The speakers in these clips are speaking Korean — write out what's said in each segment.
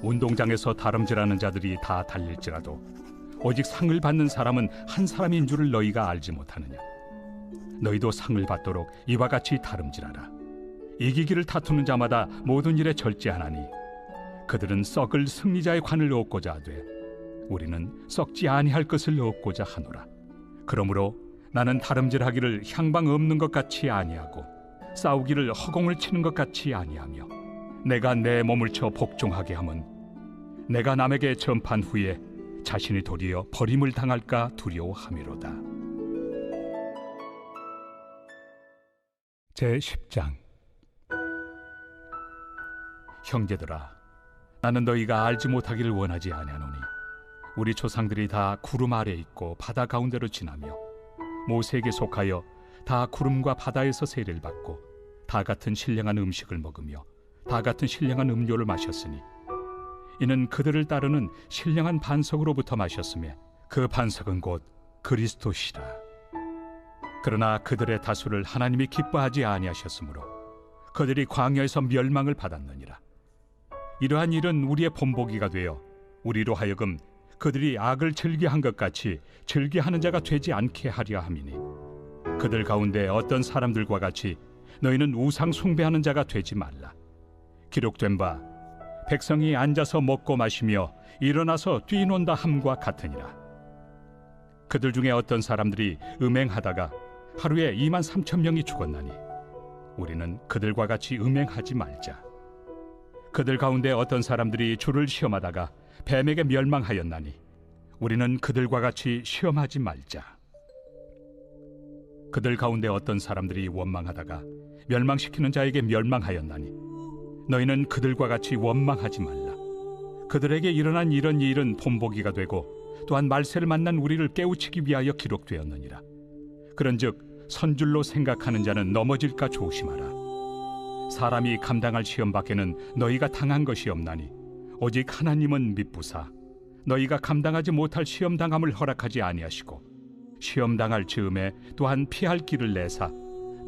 운동장에서 다름질하는 자들이 다 달릴지라도 오직 상을 받는 사람은 한 사람인 줄을 너희가 알지 못하느냐. 너희도 상을 받도록 이와 같이 다름질하라. 이기기를 다투는 자마다 모든 일에 절제하나니 그들은 썩을 승리자의 관을 얻고자 하되 우리는 썩지 아니할 것을 얻고자 하노라. 그러므로 나는 다름질하기를 향방 없는 것 같이 아니하고 싸우기를 허공을 치는 것 같이 아니하며 내가 내 몸을 쳐 복종하게 함은 내가 남에게 전판 후에 자신이 도리어 버림을 당할까 두려워함이로다. 제10장. 형제들아, 나는 너희가 알지 못하기를 원하지 아니하노니 우리 조상들이 다 구름 아래 있고 바다 가운데로 지나며 모세에게 속하여 다 구름과 바다에서 세례를 받고 다 같은 신령한 음식을 먹으며 다 같은 신령한 음료를 마셨으니 이는 그들을 따르는 신령한 반석으로부터 마셨으며 그 반석은 곧 그리스도시라. 그러나 그들의 다수를 하나님이 기뻐하지 아니하셨으므로 그들이 광야에서 멸망을 받았느니라. 이러한 일은 우리의 본보기가 되어 우리로 하여금 그들이 악을 즐겨한 것 같이 즐겨하는 자가 되지 않게 하려 함이니 그들 가운데 어떤 사람들과 같이 너희는 우상 숭배하는 자가 되지 말라. 기록된 바 백성이 앉아서 먹고 마시며 일어나서 뛰논다 함과 같으니라. 그들 중에 어떤 사람들이 음행하다가 하루에 23,000명이 죽었나니 우리는 그들과 같이 음행하지 말자. 그들 가운데 어떤 사람들이 주를 시험하다가 뱀에게 멸망하였나니 우리는 그들과 같이 시험하지 말자. 그들 가운데 어떤 사람들이 원망하다가 멸망시키는 자에게 멸망하였나니 너희는 그들과 같이 원망하지 말라. 그들에게 일어난 이런 일은 본보기가 되고 또한 말세를 만난 우리를 깨우치기 위하여 기록되었느니라. 그런즉 선줄로 생각하는 자는 넘어질까 조심하라. 사람이 감당할 시험 밖에는 너희가 당한 것이 없나니 오직 하나님은 미쁘사 너희가 감당하지 못할 시험 당함을 허락하지 아니하시고 시험 당할 즈음에 또한 피할 길을 내사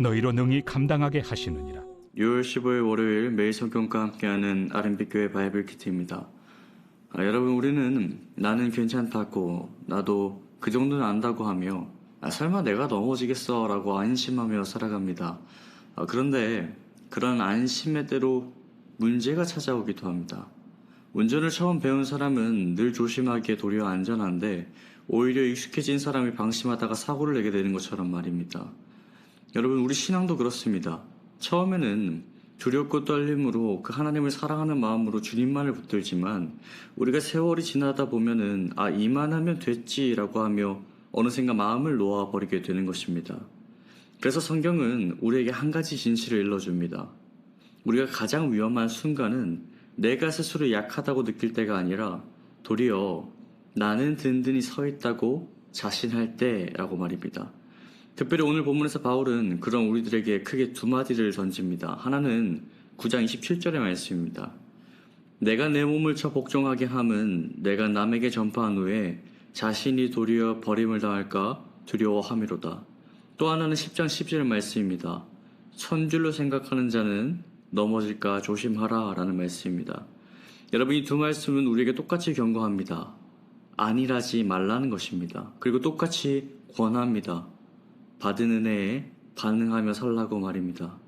너희로 능히 감당하게 하시느니라. 6월 15일 월요일 매일 성경과 함께하는 R&B 교회 바이블 키트입니다. 여러분, 우리는 나는 괜찮다고 나도 그 정도는 안다고 하며 설마 내가 넘어지겠어 라고 안심하며 살아갑니다. 그런데 그런 안심의 대로 문제가 찾아오기도 합니다. 운전을 처음 배운 사람은 늘 조심하기에 도리어 안전한데 오히려 익숙해진 사람이 방심하다가 사고를 내게 되는 것처럼 말입니다. 여러분, 우리 신앙도 그렇습니다. 처음에는 두렵고 떨림으로 그 하나님을 사랑하는 마음으로 주님만을 붙들지만 우리가 세월이 지나다 보면은 이만하면 됐지라고 하며 어느샌가 마음을 놓아버리게 되는 것입니다. 그래서 성경은 우리에게 한 가지 진실을 일러줍니다. 우리가 가장 위험한 순간은 내가 스스로 약하다고 느낄 때가 아니라 도리어 나는 든든히 서 있다고 자신할 때라고 말입니다. 특별히 오늘 본문에서 바울은 그런 우리들에게 크게 두 마디를 던집니다. 하나는 9장 27절의 말씀입니다. 내가 내 몸을 쳐 복종하게 함은 내가 남에게 전파한 후에 자신이 도리어 버림을 당할까 두려워함이로다. 또 하나는 10장 10절의 말씀입니다. 천줄로 생각하는 자는 넘어질까 조심하라 라는 말씀입니다. 여러분, 이 두 말씀은 우리에게 똑같이 경고합니다. 안일하지 말라는 것입니다. 그리고 똑같이 권합니다. 받은 은혜에 반응하며 살라고 말입니다.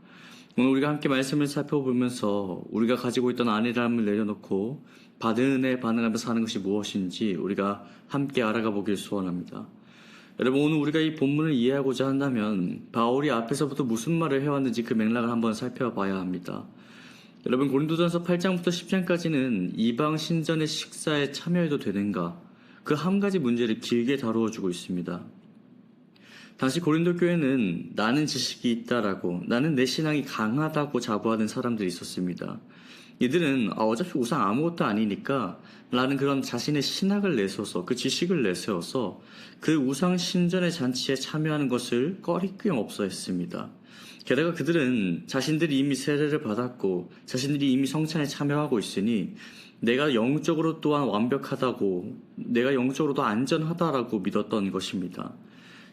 오늘 우리가 함께 말씀을 살펴보면서 우리가 가지고 있던 안일함을 내려놓고 받은 은혜에 반응하며 사는 것이 무엇인지 우리가 함께 알아가 보길 소원합니다. 여러분, 오늘 우리가 이 본문을 이해하고자 한다면 바울이 앞에서부터 무슨 말을 해왔는지 그 맥락을 한번 살펴봐야 합니다. 여러분, 고린도전서 8장부터 10장까지는 이방 신전의 식사에 참여해도 되는가, 그 한 가지 문제를 길게 다루어주고 있습니다. 당시 고린도 교회는 나는 지식이 있다라고, 나는 내 신앙이 강하다고 자부하는 사람들이 있었습니다. 이들은 어차피 우상 아무것도 아니니까 라는 그런 자신의 신학을 내세워서, 그 지식을 내세워서 그 우상 신전의 잔치에 참여하는 것을 꺼리낌 없어 했습니다. 게다가 그들은 자신들이 이미 세례를 받았고 자신들이 이미 성찬에 참여하고 있으니 내가 영적으로 또한 완벽하다고, 내가 영적으로도 안전하다라고 믿었던 것입니다.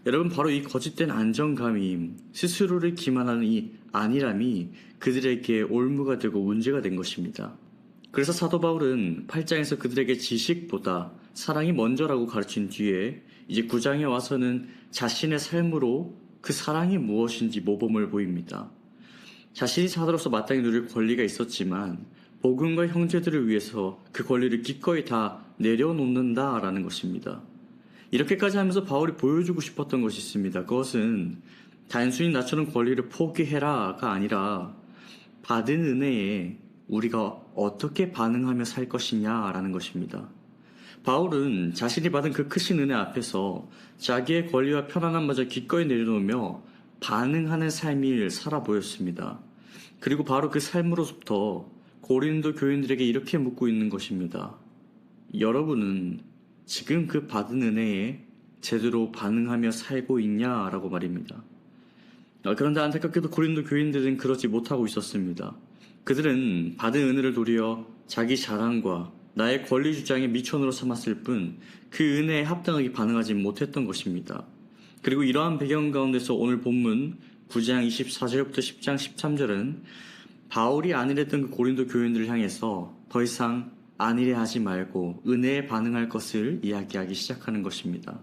여러분, 바로 이 거짓된 안정감이, 스스로를 기만하는 이 안일함이 그들에게 올무가 되고 문제가 된 것입니다. 그래서 사도 바울은 8장에서 그들에게 지식보다 사랑이 먼저라고 가르친 뒤에 이제 9장에 와서는 자신의 삶으로 그 사랑이 무엇인지 모범을 보입니다. 자신이 사도로서 마땅히 누릴 권리가 있었지만 복음과 형제들을 위해서 그 권리를 기꺼이 다 내려놓는다라는 것입니다. 이렇게까지 하면서 바울이 보여주고 싶었던 것이 있습니다. 그것은 단순히 나처럼 권리를 포기해라가 아니라 받은 은혜에 우리가 어떻게 반응하며 살 것이냐라는 것입니다. 바울은 자신이 받은 그 크신 은혜 앞에서 자기의 권리와 편안함마저 기꺼이 내려놓으며 반응하는 삶을 살아 보였습니다. 그리고 바로 그 삶으로부터 고린도 교인들에게 이렇게 묻고 있는 것입니다. 여러분은 지금 그 받은 은혜에 제대로 반응하며 살고 있냐라고 말입니다. 그런데 안타깝게도 고린도 교인들은 그러지 못하고 있었습니다. 그들은 받은 은혜를 도리어 자기 자랑과 나의 권리 주장에 미천으로 삼았을 뿐 그 은혜에 합당하게 반응하지 못했던 것입니다. 그리고 이러한 배경 가운데서 오늘 본문 9장 24절부터 10장 13절은 바울이 안일했던 그 고린도 교인들을 향해서 더 이상 안일해 하지 말고 은혜에 반응할 것을 이야기하기 시작하는 것입니다.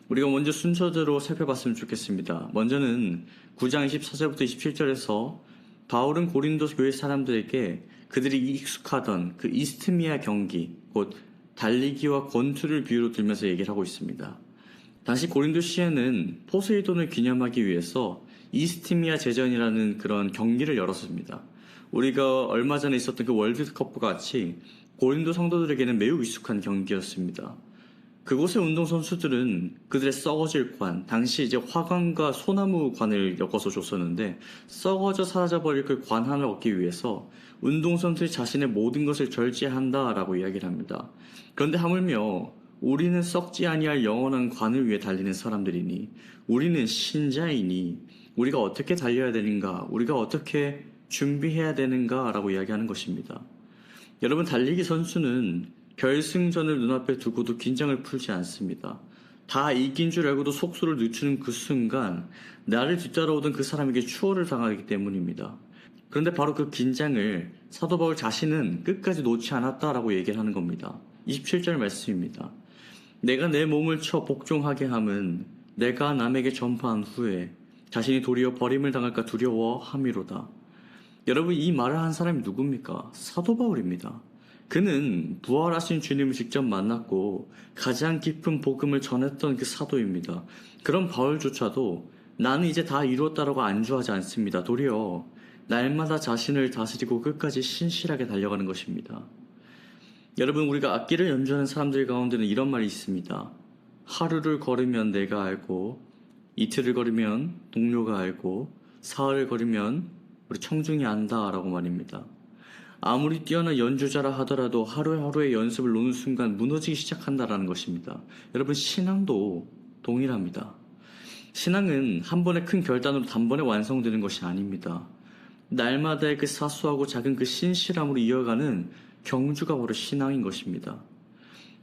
우리가 먼저 순서대로 살펴봤으면 좋겠습니다. 먼저는 9장 24절부터 27절에서 바울은 고린도 교회 사람들에게 그들이 익숙하던 그 이스트미아 경기, 곧 달리기와 권투를 비유로 들면서 얘기를 하고 있습니다. 당시 고린도 시에는 포세이돈을 기념하기 위해서 이스트미아 제전이라는 그런 경기를 열었습니다. 우리가 얼마 전에 있었던 그 월드컵과 같이 고린도 성도들에게는 매우 익숙한 경기였습니다. 그곳의 운동선수들은 그들의 썩어질 관, 당시 이제 화관과 소나무 관을 엮어서 줬었는데 썩어져 사라져버릴 그 관 하나를 얻기 위해서 운동선수들이 자신의 모든 것을 절제한다라고 이야기를 합니다. 그런데 하물며 우리는 썩지 아니할 영원한 관을 위해 달리는 사람들이니 우리는 신자이니 우리가 어떻게 달려야 되는가, 우리가 어떻게 준비해야 되는가 라고 이야기하는 것입니다. 여러분, 달리기 선수는 결승전을 눈앞에 두고도 긴장을 풀지 않습니다. 다 이긴 줄 알고도 속수를 늦추는 그 순간 나를 뒤따라오던 그 사람에게 추월을 당하기 때문입니다. 그런데 바로 그 긴장을 사도 바울 자신은 끝까지 놓지 않았다라고 얘기를 하는 겁니다. 27절 말씀입니다. 내가 내 몸을 쳐 복종하게 함은 내가 남에게 전파한 후에 자신이 도리어 버림을 당할까 두려워함이로다. 여러분, 이 말을 한 사람이 누굽니까? 사도 바울입니다. 그는 부활하신 주님을 직접 만났고 가장 깊은 복음을 전했던 그 사도입니다. 그런 바울조차도 나는 이제 다 이루었다라고 안주하지 않습니다. 도리어 날마다 자신을 다스리고 끝까지 신실하게 달려가는 것입니다. 여러분, 우리가 악기를 연주하는 사람들 가운데는 이런 말이 있습니다. 하루를 걸으면 내가 알고, 이틀을 걸으면 동료가 알고, 사흘을 걸으면 우리 청중이 안다라고 말입니다. 아무리 뛰어난 연주자라 하더라도 하루하루의 연습을 놓는 순간 무너지기 시작한다라는 것입니다. 여러분, 신앙도 동일합니다. 신앙은 한 번의 큰 결단으로 단번에 완성되는 것이 아닙니다. 날마다의 그 사소하고 작은 그 신실함으로 이어가는 경주가 바로 신앙인 것입니다.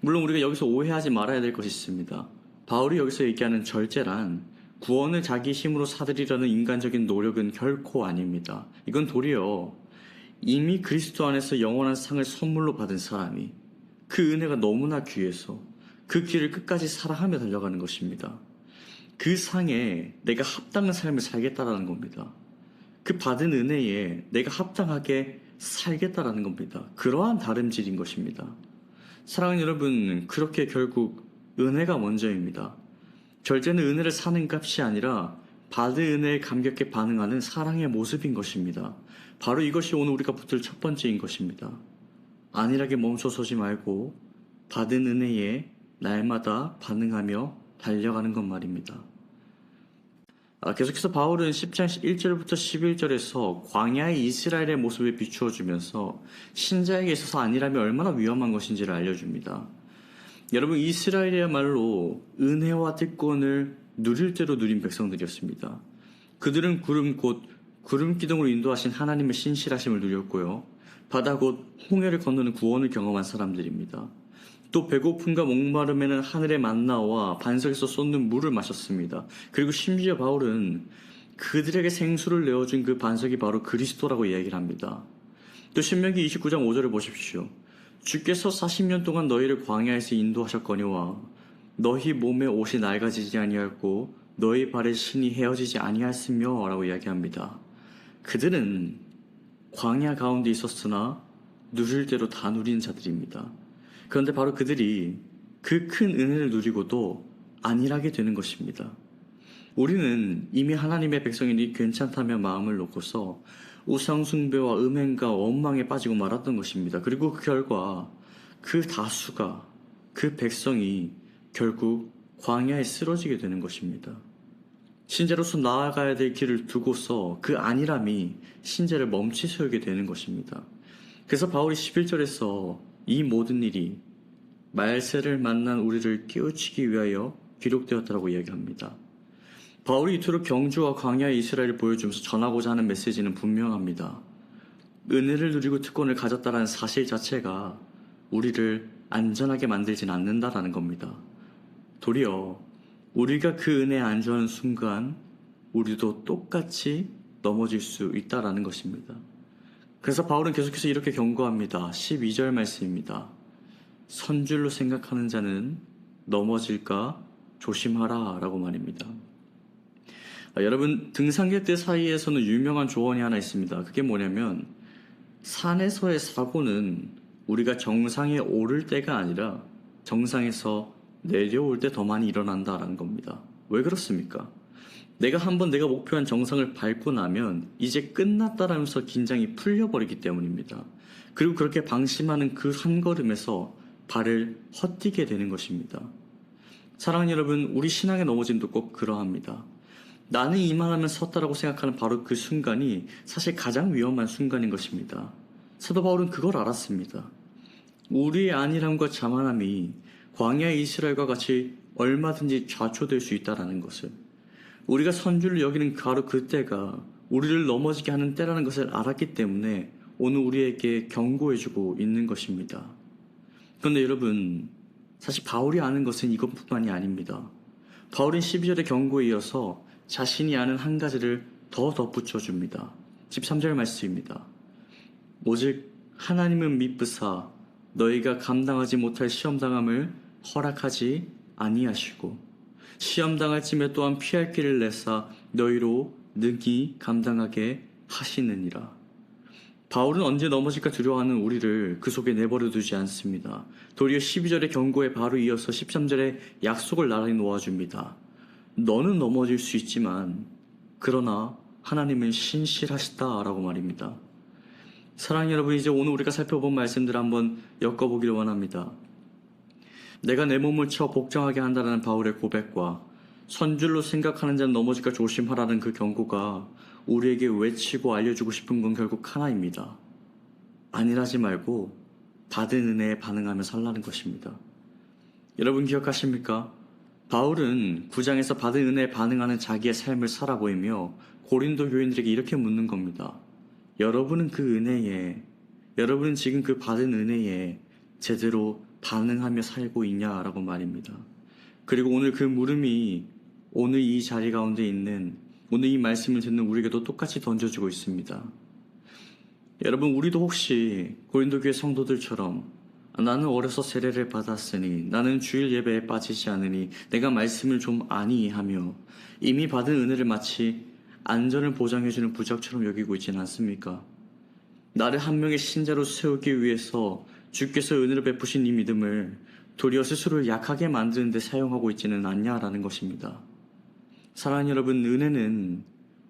물론 우리가 여기서 오해하지 말아야 될 것이 있습니다. 바울이 여기서 얘기하는 절제란 구원을 자기 힘으로 사들이려는 인간적인 노력은 결코 아닙니다. 이건 도리어 이미 그리스도 안에서 영원한 상을 선물로 받은 사람이 그 은혜가 너무나 귀해서 그 길을 끝까지 사랑하며 달려가는 것입니다. 그 상에 내가 합당한 삶을 살겠다라는 겁니다. 그 받은 은혜에 내가 합당하게 살겠다라는 겁니다. 그러한 다름질인 것입니다. 사랑하는 여러분, 그렇게 결국 은혜가 먼저입니다. 절제는 은혜를 사는 값이 아니라 받은 은혜에 감격해 반응하는 사랑의 모습인 것입니다. 바로 이것이 오늘 우리가 붙들 첫 번째인 것입니다. 안일하게 멈춰서지 말고 받은 은혜에 날마다 반응하며 달려가는 것 말입니다. 계속해서 바울은 10장 1절부터 11절에서 광야의 이스라엘의 모습을 비추어주면서 신자에게 있어서 안일함이 얼마나 위험한 것인지를 알려줍니다. 여러분, 이스라엘이야말로 은혜와 특권을 누릴 대로 누린 백성들이었습니다. 그들은 구름 기둥으로 인도하신 하나님의 신실하심을 누렸고요. 바다 곧 홍해를 건너는 구원을 경험한 사람들입니다. 또 배고픔과 목마름에는 하늘의 만나와 반석에서 쏟는 물을 마셨습니다. 그리고 심지어 바울은 그들에게 생수를 내어준 그 반석이 바로 그리스도라고 이야기를 합니다. 또 신명기 29장 5절을 보십시오. 주께서 40년 동안 너희를 광야에서 인도하셨거니와 너희 몸의 옷이 낡아지지 아니하였고 너희 발의 신이 헤어지지 아니하였으며 라고 이야기합니다. 그들은 광야 가운데 있었으나 누릴 대로 다 누린 자들입니다. 그런데 바로 그들이 그 큰 은혜를 누리고도 안일하게 되는 것입니다. 우리는 이미 하나님의 백성이니 괜찮다며 마음을 놓고서 우상숭배와 음행과 원망에 빠지고 말았던 것입니다. 그리고 그 결과 그 다수가, 그 백성이 결국 광야에 쓰러지게 되는 것입니다. 신자로서 나아가야 될 길을 두고서 그 안일함이 신자를 멈추 세우게 되는 것입니다. 그래서 바울이 11절에서 이 모든 일이 말세를 만난 우리를 깨우치기 위하여 기록되었다고 이야기합니다. 바울이 이토록 경주와 광야의 이스라엘을 보여주면서 전하고자 하는 메시지는 분명합니다. 은혜를 누리고 특권을 가졌다는 사실 자체가 우리를 안전하게 만들진 않는다라는 겁니다. 도리어 우리가 그 은혜에 안주하는 순간 우리도 똑같이 넘어질 수 있다라는 것입니다. 그래서 바울은 계속해서 이렇게 경고합니다. 12절 말씀입니다. 선줄로 생각하는 자는 넘어질까 조심하라 라고 말입니다. 여러분, 등산객들 사이에서는 유명한 조언이 하나 있습니다. 그게 뭐냐면 산에서의 사고는 우리가 정상에 오를 때가 아니라 정상에서 내려올 때 더 많이 일어난다라는 겁니다. 왜 그렇습니까? 내가 목표한 정상을 밟고 나면 이제 끝났다라면서 긴장이 풀려버리기 때문입니다. 그리고 그렇게 방심하는 그 한 걸음에서 발을 헛디게 되는 것입니다. 사랑하는 여러분, 우리 신앙의 넘어짐도 꼭 그러합니다. 나는 이만하면 섰다라고 생각하는 바로 그 순간이 사실 가장 위험한 순간인 것입니다. 사도 바울은 그걸 알았습니다. 우리의 안일함과 자만함이 광야의 이스라엘과 같이 얼마든지 좌초될 수 있다는 것을, 우리가 선줄로 여기는 바로 그때가 우리를 넘어지게 하는 때라는 것을 알았기 때문에 오늘 우리에게 경고해주고 있는 것입니다. 그런데 여러분, 사실 바울이 아는 것은 이것뿐만이 아닙니다. 바울은 12절의 경고에 이어서 자신이 아는 한 가지를 더 덧붙여줍니다. 13절 말씀입니다. 오직 하나님은 미쁘사 너희가 감당하지 못할 시험당함을 허락하지 아니하시고 시험당할 쯤에 또한 피할 길을 내사 너희로 능히 감당하게 하시느니라. 바울은 언제 넘어질까 두려워하는 우리를 그 속에 내버려 두지 않습니다. 도리어 12절의 경고에 바로 이어서 13절의 약속을 나란히 놓아줍니다. 너는 넘어질 수 있지만 그러나 하나님은 신실하시다라고 말입니다. 사랑하는 여러분, 이제 오늘 우리가 살펴본 말씀들을 한번 엮어보기를 원합니다. 내가 내 몸을 쳐 복종하게 한다는 바울의 고백과 선줄로 생각하는 자는 넘어질까 조심하라는 그 경고가 우리에게 외치고 알려주고 싶은 건 결국 하나입니다. 안일하지 말고 받은 은혜에 반응하며 살라는 것입니다. 여러분 기억하십니까? 바울은 9장에서 받은 은혜에 반응하는 자기의 삶을 살아 보이며 고린도 교인들에게 이렇게 묻는 겁니다. 여러분은 여러분은 지금 그 받은 은혜에 제대로 반응하며 살고 있냐라고 말입니다. 그리고 오늘 그 물음이 오늘 이 자리 가운데 있는, 오늘 이 말씀을 듣는 우리에게도 똑같이 던져주고 있습니다. 여러분, 우리도 혹시 고린도 교회 성도들처럼 나는 어려서 세례를 받았으니 나는 주일 예배에 빠지지 않으니 내가 말씀을 좀 아니 하며 이미 받은 은혜를 마치 안전을 보장해주는 부적처럼 여기고 있지는 않습니까? 나를 한 명의 신자로 세우기 위해서 주께서 은혜를 베푸신 이 믿음을 도리어 스스로를 약하게 만드는 데 사용하고 있지는 않냐라는 것입니다. 사랑하는 여러분, 은혜는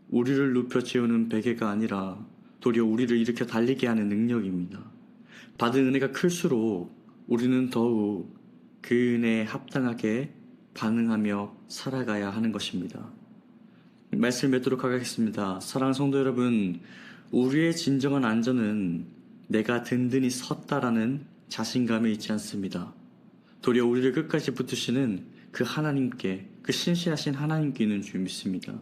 우리를 눕혀 재우는 베개가 아니라 도리어 우리를 일으켜 달리게 하는 능력입니다. 받은 은혜가 클수록 우리는 더욱 그 은혜에 합당하게 반응하며 살아가야 하는 것입니다. 말씀을 맺도록 하겠습니다. 사랑하는 성도 여러분, 우리의 진정한 안전은 내가 든든히 섰다라는 자신감에 있지 않습니다. 도리어 우리를 끝까지 붙드시는 그 하나님께, 그 신실하신 하나님께 있는 줄 믿습니다.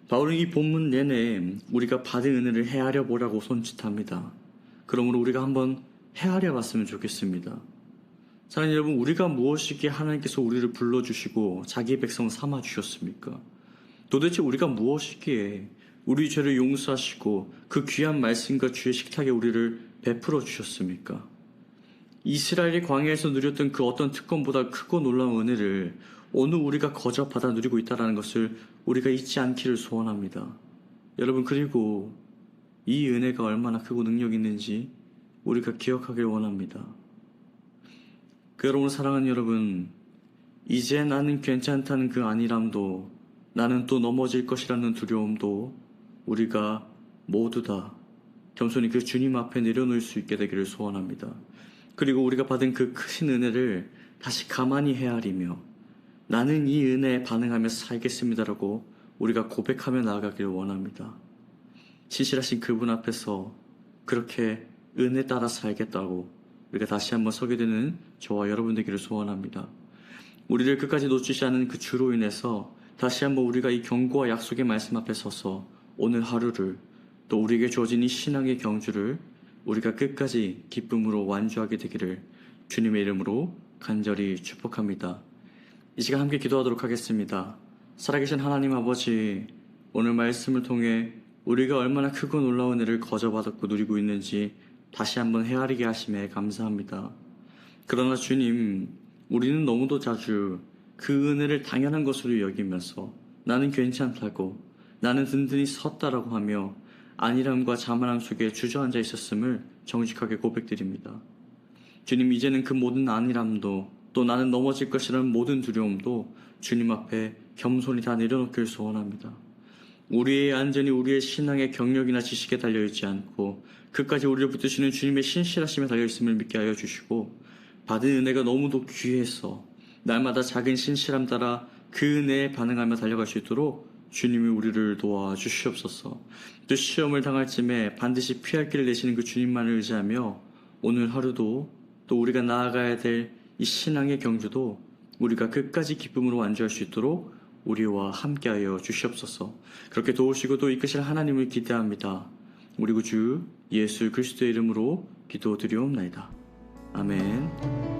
바울은 이 본문 내내 우리가 받은 은혜를 헤아려 보라고 손짓합니다. 그러므로 우리가 한번 헤아려 봤으면 좋겠습니다. 사랑하는 여러분, 우리가 무엇이기에 하나님께서 우리를 불러주시고 자기 백성 삼아 주셨습니까? 도대체 우리가 무엇이기에 우리 죄를 용서하시고 그 귀한 말씀과 주의 식탁에 우리를 베풀어 주셨습니까? 이스라엘이 광야에서 누렸던 그 어떤 특권보다 크고 놀라운 은혜를 오늘 우리가 거저 받아 누리고 있다는 것을 우리가 잊지 않기를 소원합니다. 여러분, 그리고 이 은혜가 얼마나 크고 능력 있는지 우리가 기억하길 원합니다. 여러분, 사랑하는 여러분, 이제 나는 괜찮다는 그 안일함도, 나는 또 넘어질 것이라는 두려움도 우리가 모두 다 겸손히 그 주님 앞에 내려놓을 수 있게 되기를 소원합니다. 그리고 우리가 받은 그 크신 은혜를 다시 가만히 헤아리며 나는 이 은혜에 반응하면서 살겠습니다라고 우리가 고백하며 나아가기를 원합니다. 신실하신 그분 앞에서 그렇게 은혜 따라 살겠다고 우리가 다시 한번 서게 되는 저와 여러분 되기를 소원합니다. 우리를 끝까지 놓치지 않은 그 주로 인해서 다시 한번 우리가 이 경고와 약속의 말씀 앞에 서서 오늘 하루를, 또 우리에게 주어진 이 신앙의 경주를 우리가 끝까지 기쁨으로 완주하게 되기를 주님의 이름으로 간절히 축복합니다. 이 시간 함께 기도하도록 하겠습니다. 살아계신 하나님 아버지, 오늘 말씀을 통해 우리가 얼마나 크고 놀라운 은혜를 거저받았고 누리고 있는지 다시 한번 헤아리게 하심에 감사합니다. 그러나 주님, 우리는 너무도 자주 그 은혜를 당연한 것으로 여기면서 나는 괜찮다고, 나는 든든히 섰다라고 하며 안일함과 자만함 속에 주저앉아 있었음을 정직하게 고백드립니다. 주님, 이제는 그 모든 안일함도, 또 나는 넘어질 것이라는 모든 두려움도 주님 앞에 겸손히 다 내려놓기를 소원합니다. 우리의 안전이 우리의 신앙의 경력이나 지식에 달려있지 않고 그까지 우리를 붙드시는 주님의 신실하심에 달려있음을 믿게 하여 주시고, 받은 은혜가 너무도 귀해서 날마다 작은 신실함 따라 그 은혜에 반응하며 달려갈 수 있도록 주님이 우리를 도와주시옵소서. 또 시험을 당할 쯤에 반드시 피할 길을 내시는 그 주님만을 의지하며 오늘 하루도, 또 우리가 나아가야 될 이 신앙의 경주도 우리가 끝까지 기쁨으로 완주할 수 있도록 우리와 함께하여 주시옵소서. 그렇게 도우시고 또 이끄실 하나님을 기대합니다. 우리 구주 예수 그리스도의 이름으로 기도드리옵나이다. 아멘.